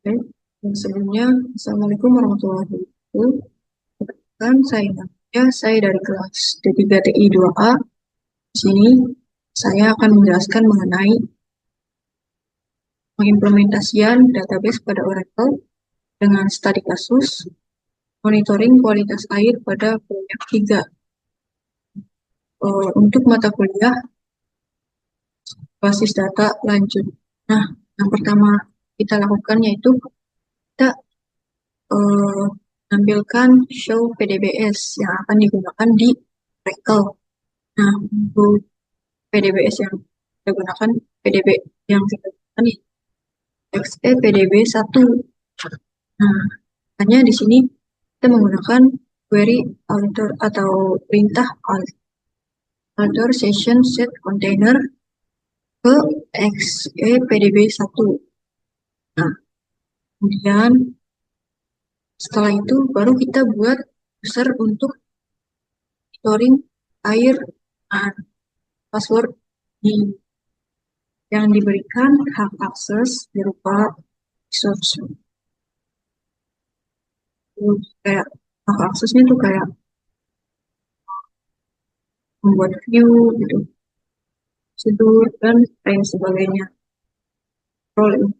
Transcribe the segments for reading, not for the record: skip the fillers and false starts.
Baik, sebelumnya, Assalamualaikum warahmatullahi wabarakatuh. Perkenalkan, saya dari kelas D3TI 2A. Di sini, saya akan menjelaskan mengenai pengimplementasian database pada Oracle dengan studi kasus monitoring kualitas air pada proyek 3. Untuk mata kuliah basis data lanjut. Nah, yang pertama kita lakukan yaitu kita eh, menampilkan show PDBS yang akan digunakan di Oracle. Nah, untuk PDBS yang kita gunakan, PDB yang kita gunakan ini XE PDB 1. Nah, hanya di sini kita menggunakan query alter atau perintah alter session set container ke XE PDB 1. Nah, kemudian setelah itu baru kita buat user untuk storing air dan password di yang diberikan hak akses berupa resource. Terus kayak hak aksesnya tuh kayak membuat view gitu, prosedur dan lain sebagainya. Role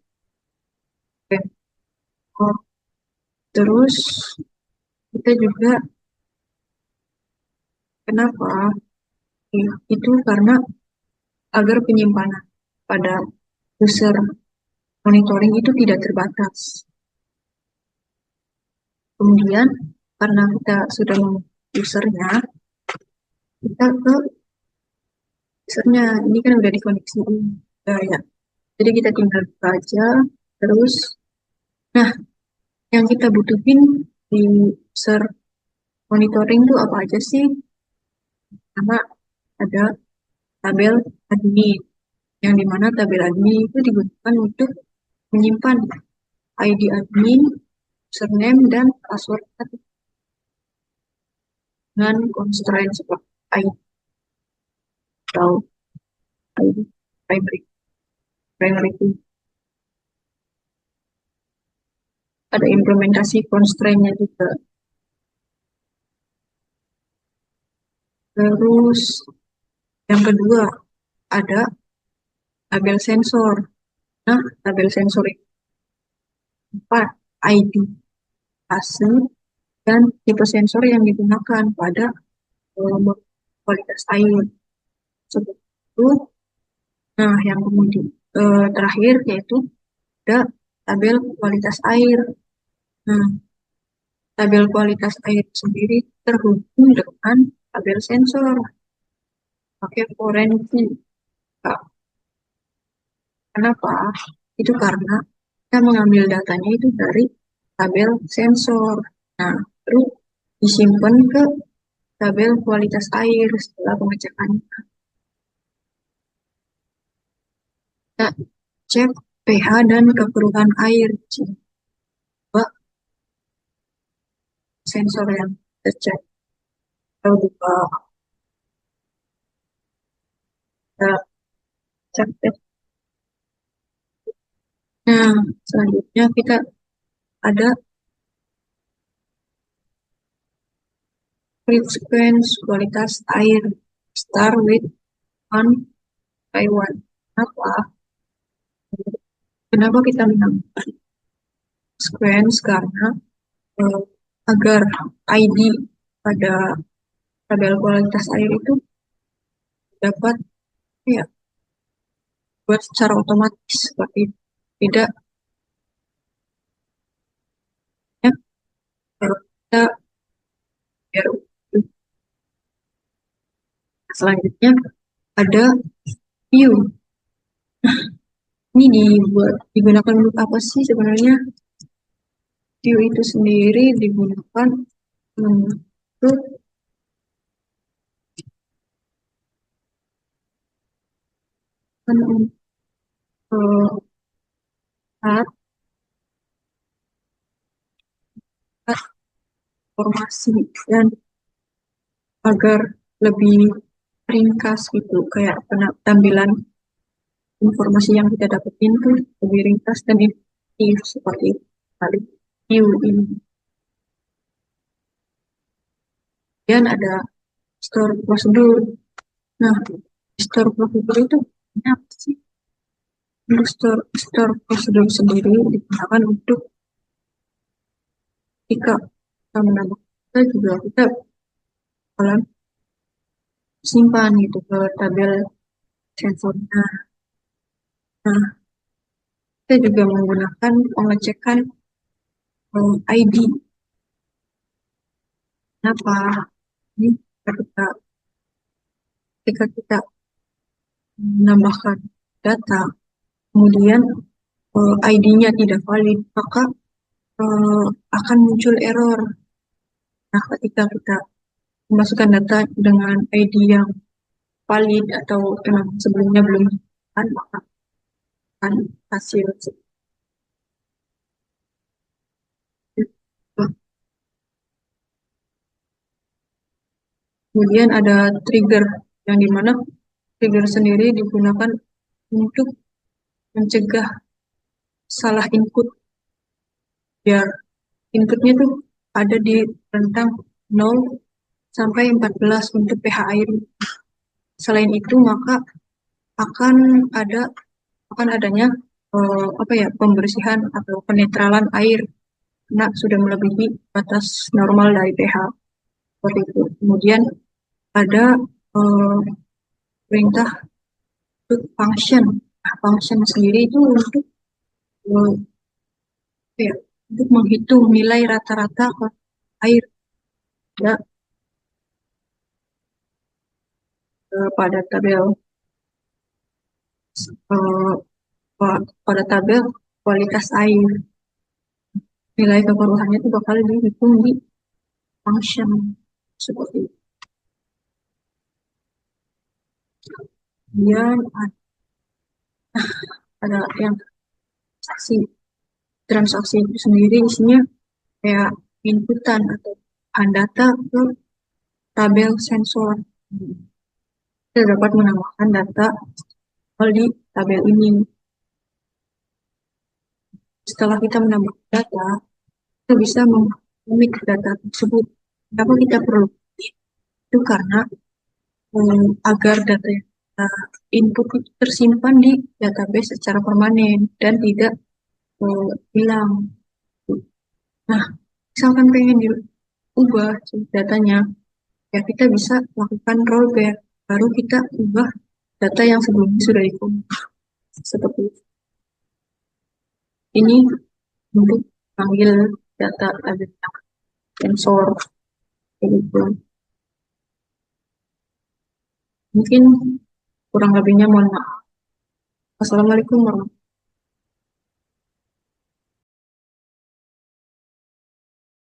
oh, terus kita juga kenapa itu karena agar penyimpanan pada user monitoring itu tidak terbatas. Kemudian karena kita sudah usernya, kita ke usernya ini kan udah dikoneksi ya. Jadi kita tinggal buka aja terus. Nah, yang kita butuhin di user monitoring itu apa aja sih? Karena ada tabel admin, yang dimana tabel admin itu digunakan untuk menyimpan ID admin, username, dan password dengan constraint seperti ID atau ID primary key. Ada implementasi constraint-nya juga. Terus yang kedua ada tabel sensor. Nah, tabel sensor itu 4 ID, fase, dan tipe sensor yang digunakan pada kualitas air. Seperti itu. Nah, yang kemudian terakhir yaitu ada tabel kualitas air. Nah, tabel kualitas air sendiri terhubung dengan tabel sensor pakai foreign key. Nah, kenapa? Itu karena kita mengambil datanya itu dari tabel sensor. Nah, terus disimpan ke tabel kualitas air setelah pengecekan. Kita cek pH dan kekeruhan air. Coba sensor yang kita cek. Kita buka, kita cek deh. Nah, selanjutnya kita ada grid sequence kualitas air. Start with one by one. Kenapa? Kenapa kita menambah sequence? Karena eh, agar ID pada tabel kualitas air itu dapat ya buat secara otomatis seperti itu. Tidak ya, kalau kita biar selanjutnya ada view. Ini digunakan untuk apa sih sebenarnya? View itu sendiri digunakan untuk melihat informasi dan agar lebih ringkas gitu, kayak tampilan informasi yang kita dapetin tuh lebih ringkas dan if seperti tadi view ini. Kemudian ada store prosedur. Nah, store prosedur itu apa sih? Untuk store prosedur sendiri digunakan untuk ketika kita menambah kita juga kita bakalan simpan gitu ke tabel sensornya. Nah, kita juga menggunakan pengecekan ID. Kenapa? Ini ketika kita menambahkan data, kemudian ID-nya tidak valid, maka akan muncul error. Nah, ketika kita memasukkan data dengan ID yang valid atau memang sebelumnya belum ditemukan, maka akan hasil. Kemudian ada trigger, yang dimana trigger sendiri digunakan untuk mencegah salah input, biar inputnya tuh ada di rentang 0 sampai 14 untuk pH air. Selain itu, maka akan adanya pembersihan atau penetralan air karena sudah melebihi batas normal dari pH seperti itu. Kemudian ada perintah untuk function. Nah, function sendiri itu untuk uh, untuk menghitung nilai rata-rata air ya, pada tabel uh, pada tabel kualitas air. Nilai kekeruhannya itu bakal dihitung di function seperti itu. Kemudian ada yang transaksi itu sendiri isinya kayak inputan atau bahan data ke tabel sensor. Kita dapat menambahkan data di tabel ini. Setelah kita menambah data, kita bisa memik data tersebut. Kenapa kita perlu? Itu karena agar data yang kita input itu tersimpan di database secara permanen dan tidak hilang. Nah, misalkan pengen diubah datanya, ya kita bisa lakukan rollback, baru kita ubah data yang sebelumnya sudah dikumpul. Seperti itu. Ini untuk panggil data ada sensor gitu. Mungkin kurang lebihnya mohon maaf. Wassalamualaikum warahmatullahi wabarakatuh.